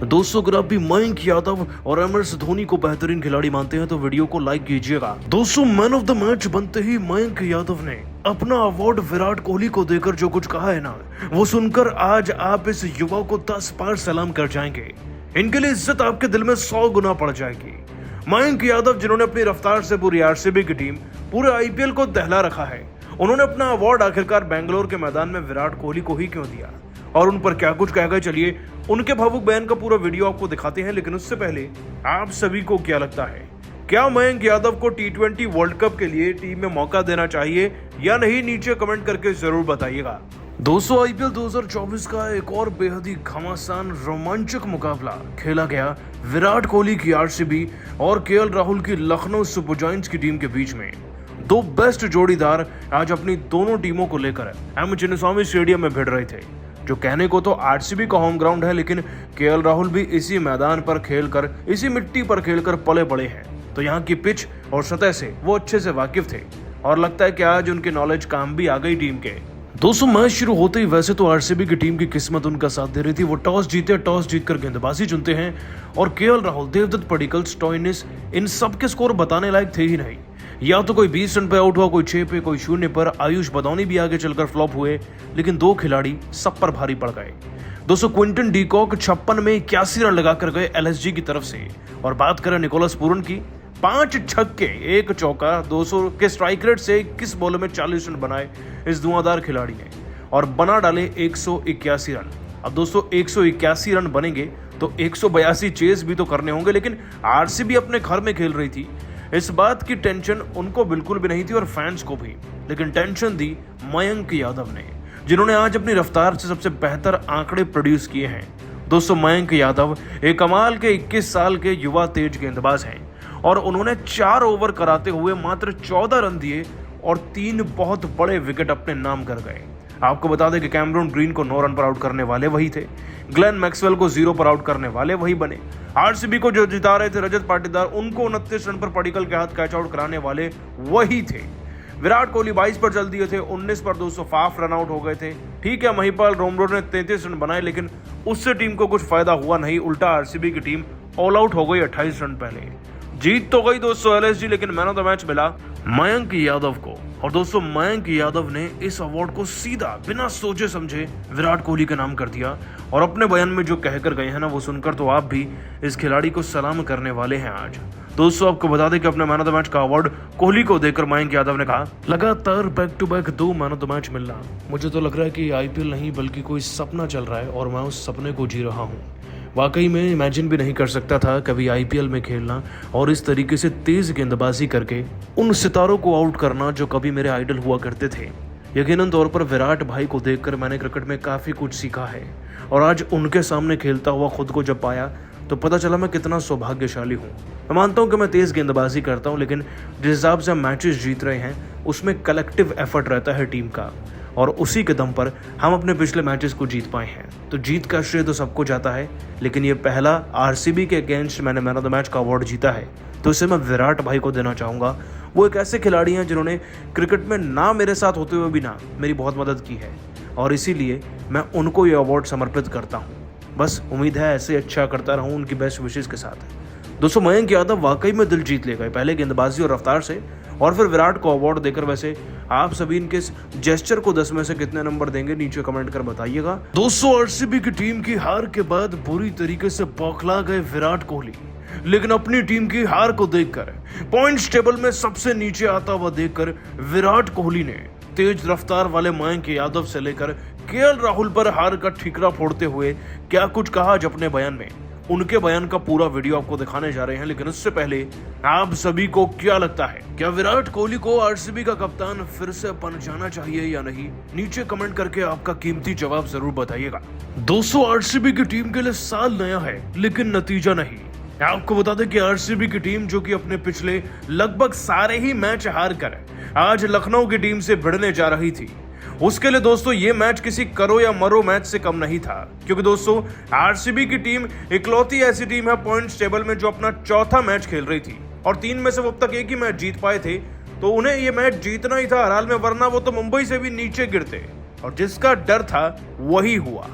दोस्तों अगर आप भी मयंक यादव और MS धोनी को बेहतरीन खिलाड़ी मानते हैं तो वीडियो को लाइक कीजिएगा। दोस्तों मैन ऑफ द मैच बनते ही मयंक यादव ने अपना अवार्ड विराट कोहली को देकर जो कुछ कहा है ना, वो सुनकर आज आप इस युवा को 10 बार सलाम कर जाएंगे। इनके लिए इज्जत आपके दिल में 100 गुना बढ़ जाएगी। मयंक यादव जिन्होंने अपनी रफ्तार से पूरी RCB की टीम पूरे IPL को दहला रखा है, उन्होंने अपना अवार्ड आखिरकार बेंगलोर के मैदान में विराट कोहली को ही क्यों दिया और उन पर क्या कुछ कह गए, चलिए उनके भावुक बयान का पूरा वीडियो आपको दिखाते हैं। लेकिन उससे पहले आप सभी को क्या लगता है, क्या मयंक यादव को T20 वर्ल्ड कप के लिए टीम में मौका देना चाहिए या नहीं, नीचे कमेंट करके जरूर बताइएगा। दोस्तों IPL 2024 का एक और बेहद ही घमासान रोमांचक मुकाबला खेला गया विराट कोहली की RCB और KL राहुल की लखनऊ सुपर जायंट्स की टीम के बीच में। दो बेस्ट जोड़ीदार आज अपनी दोनों टीमों को लेकर M चिन्नास्वामी स्टेडियम में भिड़ रहे थे, जो कहने को तो RCB का होम ग्राउंड है, लेकिन KL राहुल भी इसी मैदान पर खेलकर, इसी मिट्टी पर खेलकर पले बड़े हैं, तो यहाँ की पिच और सतह से वो अच्छे से वाकिफ थे और लगता है कि आज उनकी नॉलेज काम भी आ गई टीम के। दोस्तों मैच शुरू होते ही वैसे तो RCB की टीम की किस्मत उनका साथ दे रही थी। वो टॉस जीतकर गेंदबाजी चुनते हैं और KL राहुल, देवदत्त पडिक्कल, स्टोइनिस, इन सबके स्कोर बताने लायक थे ही नहीं। या तो कोई 20 रन पे आउट हुआ, कोई 6 पे, कोई 0 पर। आयुष बदौनी भी आगे चलकर फ्लॉप हुए, लेकिन दो खिलाड़ी सब पर भारी पड़ गए। दोस्तों क्विंटन डी कॉक 56 में 81 रन लगाकर गए LSG की तरफ से। और बात करें निकोलस पूरन की, 5 छक्के 1 चौका 200 के स्ट्राइक रेट से 21 बॉलों में 40 रन बनाए इस धुआंधार खिलाड़ी ने और बना डाले 181 रन। अब दोस्तों 181 रन बनेंगे तो 182 चेस भी तो करने होंगे, लेकिन RCB अपने घर में खेल रही थी, इस बात की टेंशन उनको बिल्कुल भी नहीं थी और फैंस को भी। लेकिन टेंशन दी मयंक यादव ने, जिन्होंने आज अपनी रफ्तार से सबसे बेहतर आंकड़े प्रोड्यूस किए हैं। दोस्तों मयंक यादव एक कमाल के 21 साल के युवा तेज गेंदबाज हैं और उन्होंने 4 ओवर कराते हुए मात्र 14 रन दिए और 3 बहुत बड़े विकेट अपने नाम कर गए। आपको बता दें कि कैमरून ग्रीन को 9 रन पर आउट करने वाले वही थे, ग्लेन मैक्सवेल को 0 पर आउट करने वाले वही बने, RCB को जो जिता रहे थे रजत पाटीदार, उनको 29 रन पर पडिक्कल के हाथ कैच आउट कराने वाले वही थे। विराट कोहली 22 पर चल दिए थे, 19 पर 205 रन आउट हो गए थे। ठीक है, महिपाल रोमरो ने 33 रन बनाए, लेकिन उससे टीम को कुछ फायदा हुआ नहीं, उल्टा RCB की टीम ऑल आउट हो गई 28 रन पहले। जीत तो गई दोस्तों LSG, लेकिन मैन ऑफ द मैच मिला मयंक यादव को। और दोस्तों मयंक यादव ने इस अवार्ड को सीधा बिना सोचे समझे विराट कोहली के नाम कर दिया और अपने बयान में जो कहकर गए हैं ना, वो सुनकर तो आप भी इस खिलाड़ी को सलाम करने वाले हैं आज। दोस्तों आपको बता दें कि अपने मैन ऑफ द मैच का अवार्ड कोहली को देकर मयंक यादव ने कहा, लगातार back to back 2 man of the match मिलना, मुझे तो लग रहा है कि IPL नहीं बल्कि कोई सपना चल रहा है और मैं उस सपने को जी रहा हूँ। वाकई में इमेजिन भी नहीं कर सकता था कभी IPL में खेलना और इस तरीके से तेज गेंदबाजी करके उन सितारों को आउट करना जो कभी मेरे आइडल हुआ करते थे। यकीनन तौर पर विराट भाई को देखकर मैंने क्रिकेट में काफ़ी कुछ सीखा है और आज उनके सामने खेलता हुआ खुद को जब पाया तो पता चला मैं कितना सौभाग्यशाली हूँ। मैं मानता हूँ कि मैं तेज़ गेंदबाजी करता हूँ, लेकिन जिस हिसाब से हम मैचेस जीत रहे हैं उसमें कलेक्टिव एफर्ट रहता है टीम का और उसी के दम पर हम अपने पिछले मैचेस को जीत पाए हैं। तो जीत का श्रेय तो सबको जाता है, लेकिन ये पहला RCB के अगेंस्ट मैंने मैन ऑफ द मैच का अवार्ड जीता है, तो इसे मैं विराट भाई को देना चाहूँगा। वो एक ऐसे खिलाड़ी हैं जिन्होंने क्रिकेट में ना मेरे साथ होते हुए भी ना मेरी बहुत मदद की है और इसीलिए मैं उनको ये अवार्ड समर्पित करता हूँ। बस उम्मीद है ऐसे अच्छा करता रहूँ उनकी बेस्ट विशेज़ के साथ। दोस्तों मयंक यादव वाकई में दिल जीत ले गए, पहले गेंदबाजी और रफ्तार से और फिर विराट को अवार्ड देकर। वैसे आप सभी इनके इस जेस्चर को 10 में से कितने नंबर देंगे, नीचे कमेंट कर बताइएगा। दोस्तों RCB की टीम की हार के बाद बुरी तरीके से बौखला गए विराट कोहली, लेकिन अपनी टीम की हार को देखकर, पॉइंट्स टेबल में सबसे नीचे आता हुआ देखकर विराट कोहली ने तेज रफ्तार वाले मयंक यादव से लेकर KL राहुल पर हार का ठीकरा फोड़ते हुए क्या कुछ कहा आज अपने बयान में। उनके बयान का पूरा वीडियो आपको दिखाने जा रहे हैं, लेकिन उससे पहले आप सभी को क्या लगता है, क्या विराट कोहली को RCB का कप्तान फिर से बन जाना चाहिए या नहीं, नीचे कमेंट करके आपका कीमती जवाब जरूर बताइएगा। दोस्तों RCB की टीम के लिए साल नया है, लेकिन नतीजा नहीं। आपको बता दें कि RCB की टीम जो कि अपने पिछले लगभग सारे ही मैच हार कर आज लखनऊ की टीम से भिड़ने जा रही थी, उसके लिए दोस्तों ये मैच किसी करो या मरो मैच से कम नहीं था, क्योंकि दोस्तों RCB की टीम इकलौती ऐसी टीम है पॉइंट्स टेबल में जो अपना चौथा मैच खेल रही थी और 3 में से वो अब तक एक ही मैच जीत पाए थे, तो उन्हें ये मैच जीतना ही था हर हाल में, वरना वो तो मुंबई से भी नीचे गिरते और जिसका डर था वही हुआ।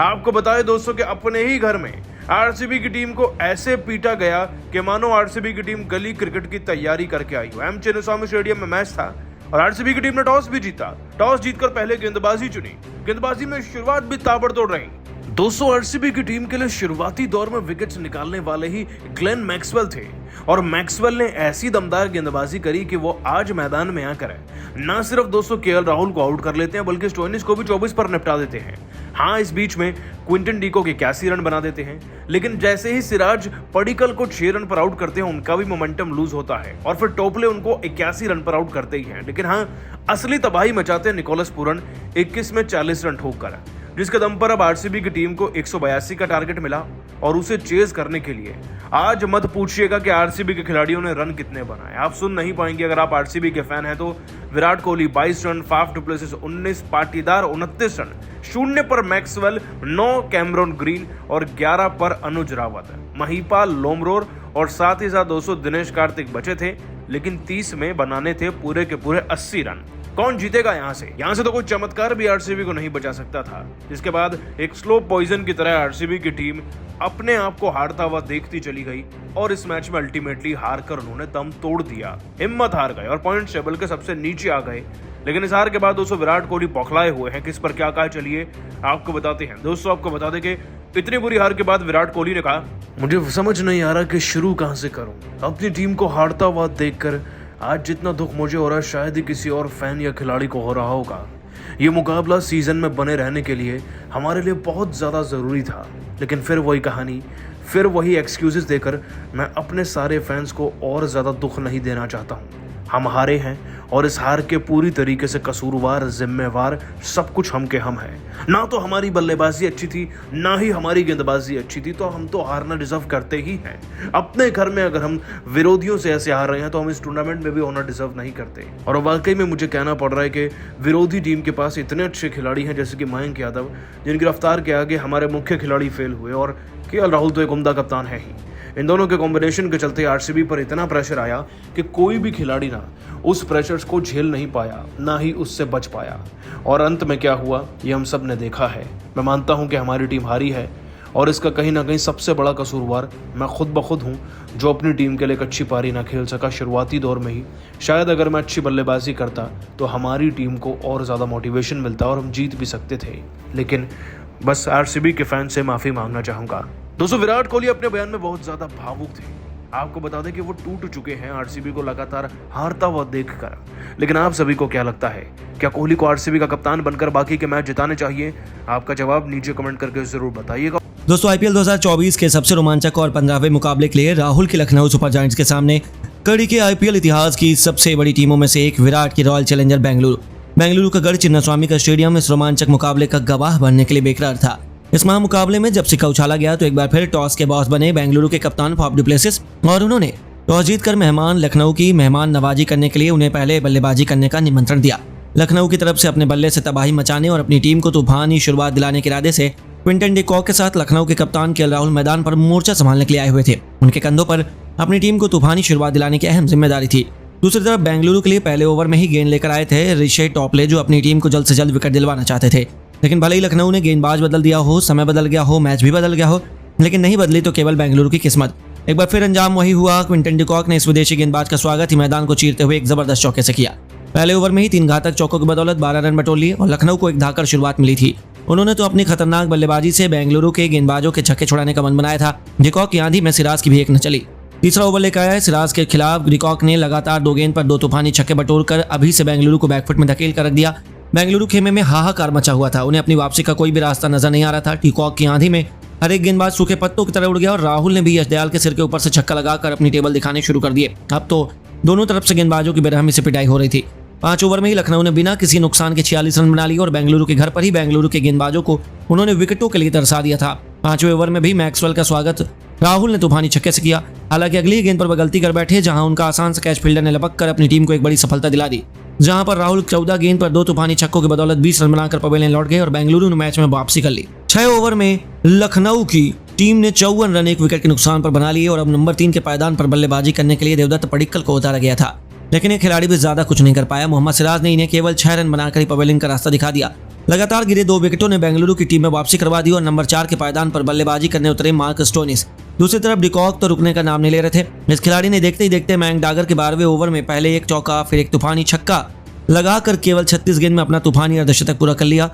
आपको बताएं दोस्तों कि अपने ही घर में आरसीबी की टीम को ऐसे पीटा गया कि मानो आरसीबी की टीम गली क्रिकेट की तैयारी करके आई हो। एम चिन्नास्वामी स्टेडियम में मैच था और आरसीबी की टीम ने टॉस भी जीता। टॉस जीतकर पहले गेंदबाजी चुनी। गेंदबाजी में शुरुआत भी ताबड़तोड़ रही। दोस्तों, आरसीबी की टीम के लिए शुरुआती दौर में विकेट्स निकालने वाले ही ग्लेन मैक्सवेल थे और मैक्सवेल ने ऐसी दमदार गेंदबाजी करी कि वो आज मैदान में आकर न सिर्फ दोस्तों केएल राहुल को आउट कर लेते हैं बल्कि स्टोइनिस को भी 24 पर निपटा देते हैं। हाँ, इस बीच में क्विंटन डीकॉक 81 रन बना देते हैं, लेकिन जैसे ही सिराज पडिक्कल को 6 रन पर आउट करते हैं उनका भी मोमेंटम लूज होता है और फिर टोपले उनको 81 रन पर आउट करते ही हैं। लेकिन हाँ, असली तबाही मचाते हैं निकोलस पूरन 21 में 40 रन ठोककर, जिसके दम पर अब आरसीबी की टीम को 182 का टारगेट मिला और उसे चेज करने के लिए आज मत पूछिएगा कि आरसीबी के खिलाड़ियों ने रन कितने बनाए। आप सुन नहीं पाएंगे अगर आप आरसीबी के फैन हैं तो। Virat Kohli 22 run, Faf du Plessis 19, Patidar 29 run, 0 पर मैक्सवेल, 9 कैमरॉन ग्रीन और 11 पर अनुज रावत, महिपाल लोमरोर और साथ ही साथ दोस्तों दिनेश कार्तिक बचे थे, लेकिन 30 में बनाने थे पूरे के पूरे 80 रन। कौन जीतेगा यहाँ से तो कोई चमत्कार भी आरसीबी को नहीं बचा सकता था। जिसके बाद एक स्लो पॉइजन की तरह आरसीबी की टीम अपने आप को हारता हुआ देखती चली गई और इस मैच में अल्टीमेटली हार कर उन्होंने दम तोड़ दिया, हिम्मत हार गए और पॉइंट टेबल के सबसे नीचे आ गए। लेकिन इस हार के बाद दोस्तों विराट कोहली बौखलाए हुए हैं। किस पर क्या कहा चलिए आपको बताते हैं। दोस्तों, आपको बता दें कि इतनी बुरी हार के बाद विराट कोहली ने कहा, मुझे समझ नहीं आ रहा कि शुरू कहां से करूं। अपनी टीम को हारता हुआ देखकर आज जितना दुख मुझे हो रहा है शायद ही किसी और फैन या खिलाड़ी को हो रहा होगा। ये मुकाबला सीजन में बने रहने के लिए हमारे लिए बहुत ज़्यादा ज़रूरी था, लेकिन फिर वही कहानी, फिर वही एक्सक्यूजेस देकर मैं अपने सारे फैंस को और ज़्यादा दुख नहीं देना चाहता हूँ। हम हारे हैं और इस हार के पूरी तरीके से कसूरवार, जिम्मेवार सब कुछ हम के हम हैं। ना तो हमारी बल्लेबाजी अच्छी थी, ना ही हमारी गेंदबाजी अच्छी थी, तो हम तो हारना डिजर्व करते ही हैं। अपने घर में अगर हम विरोधियों से ऐसे हार रहे हैं तो हम इस टूर्नामेंट में भी होना डिजर्व नहीं करते। और वाकई में मुझे कहना पड़ रहा है कि विरोधी टीम के पास इतने अच्छे खिलाड़ी हैं जैसे कि मयंक यादव, जिनकी रफ्तार के आगे हमारे मुख्य खिलाड़ी फेल हुए, और केएल राहुल तो एक उम्दा कप्तान है ही। इन दोनों के कॉम्बिनेशन के चलते आरसीबी पर इतना प्रेशर आया कि कोई भी खिलाड़ी ना उस प्रेशर को झेल नहीं पाया, ना ही उससे बच पाया। और अंत में क्या हुआ ये हम सब ने देखा है। मैं मानता हूं कि हमारी टीम हारी है और इसका कहीं ना कहीं सबसे बड़ा कसूरवार मैं खुद ब खुद हूं, जो अपनी टीम के लिए एक अच्छी पारी ना खेल सका शुरुआती दौर में ही। शायद अगर मैं अच्छी बल्लेबाजी करता तो हमारी टीम को और ज़्यादा मोटिवेशन मिलता और हम जीत भी सकते थे। लेकिन बस आरसीबी के फैन से माफ़ी मांगना चाहूँगा। दोस्तों, विराट कोहली अपने बयान में बहुत ज़्यादा भावुक थे। आपको बता दें कि वो टूट चुके हैं आरसीबी को लगातार हारता हुआ देखकर। लेकिन आप सभी को क्या लगता है, क्या कोहली को आरसीबी का कप्तान बनकर बाकी के मैच जिताने चाहिए? आपका जवाब नीचे कमेंट करके जरूर बताइएगा। दोस्तों, आईपीएल 2024 के सबसे रोमांचक और 15वें मुकाबले के लिए राहुल की लखनऊ सुपर जायंट्स के सामने कड़ी के आईपीएल इतिहास की सबसे बड़ी टीमों में से एक विराट की रॉयल चैलेंजर बेंगलुरु का गढ़ चिन्नास्वामी का स्टेडियम इस रोमांचक मुकाबले का गवाह बनने के लिए बेकरार था। इस महामुकाबले में जब सिक्का उछाला गया तो एक बार फिर टॉस के बॉस बने बेंगलुरु के कप्तान फाफ डु प्लेसिस और उन्होंने टॉस जीतकर मेहमान लखनऊ की मेहमान नवाजी करने के लिए उन्हें पहले बल्लेबाजी करने का निमंत्रण दिया। लखनऊ की तरफ से अपने बल्ले से तबाही मचाने और अपनी टीम को तूफानी शुरुआत दिलाने के इरादे से क्विंटन डीकॉक के साथ लखनऊ के कप्तान केएल राहुल मैदान पर मोर्चा संभालने के लिए आए हुए थे। उनके कंधों पर अपनी टीम को तूफानी शुरुआत दिलाने की अहम जिम्मेदारी थी। दूसरी तरफ बेंगलुरु के लिए पहले ओवर में ही गेंद लेकर आए थे ऋषि टोपले, जो अपनी टीम को जल्द से जल्द विकेट दिलवाना चाहते थे। लेकिन भले ही लखनऊ ने गेंदबाज बदल दिया हो, समय बदल गया हो, मैच भी बदल गया हो, लेकिन नहीं बदली तो केवल बेंगलुरु की किस्मत। एक बार फिर अंजाम वही हुआ। क्विंटन डीकॉक ने इस विदेशी गेंदबाज का स्वागत ही मैदान को चीरते हुए एक जबरदस्त चौके से किया। पहले ओवर में ही 3 घातक चौकों की बदौलत 12 रन बटोर लिए और लखनऊ को एक धाकड़ शुरुआत मिली थी। उन्होंने तो अपनी खतरनाक बल्लेबाजी से बेंगलुरु के गेंदबाजों के छक्के छुड़ाने का मन बनाया था। डीकॉक की आंधी में सिराज की भी एक न चली। तीसरा ओवर लेकर आया सिराज के खिलाफ डीकॉक ने लगातार 2 गेंद पर 2 तूफानी छक्के बटोर कर अभी से बेंगलुरु को बैकफुट में धकेल कर रख दिया। बेंगलुरु खेमे में हाहाकार मचा हुआ था। उन्हें अपनी वापसी का कोई भी रास्ता नजर नहीं आ रहा था। डीकॉक की आंधी में हर एक गेंदबाज सूखे पत्तों की तरह उड़ गया और राहुल ने भी यश दयाल के सिर के ऊपर से छक्का लगाकर अपनी टेबल दिखाने शुरू कर दिए। अब तो दोनों तरफ से गेंदबाजों की बेरहमी से पिटाई हो रही थी। 5 ओवर में ही लखनऊ ने बिना किसी नुकसान के 46 रन बना लिए और बेंगलुरु के घर पर ही बेंगलुरु के गेंदबाजों को उन्होंने विकेटों के लिए तरसा दिया था। 5वें ओवर में भी मैक्सवेल का स्वागत राहुल ने तूफानी छक्के से किया। हालांकि अगली गेंद पर वह गलती कर बैठे, जहां उनका आसान सा कैच फील्डर ने लपक कर अपनी टीम को एक बड़ी सफलता दिला दी। जहां पर राहुल 14 गेंद पर 2 तूफानी छक्कों की बदौलत 20 रन बनाकर पवेलियन लौट गए और बेंगलुरु ने मैच में वापसी कर ली। 6 ओवर में लखनऊ की टीम ने 54 रन 1 विकेट के नुकसान पर बना लिए और अब नंबर 3 के पायदान पर बल्लेबाजी करने के लिए देवदत्त पडिक्कल को उतारा गया था। लेकिन ये खिलाड़ी भी ज्यादा कुछ नहीं कर पाया। मोहम्मद सिराज ने इन्हें केवल 6 रन बनाकर ही पवेलियन का रास्ता दिखा दिया। लगातार गिरे 2 विकेटों ने बेंगलुरु की टीम में वापसी करवा दी और नंबर 4 के पायदान पर बल्लेबाजी करने उतरे मार्क स्टोनिस। दूसरी तरफ डिकॉक तो रुकने का नाम नहीं ले रहे थे। इस खिलाड़ी ने देखते ही देखते मयंक डागर के 12वें ओवर में पहले एक चौका फिर एक तूफानी छक्का लगाकर केवल 36 गेंद में अपना तूफानी अर्धशतक पूरा कर लिया।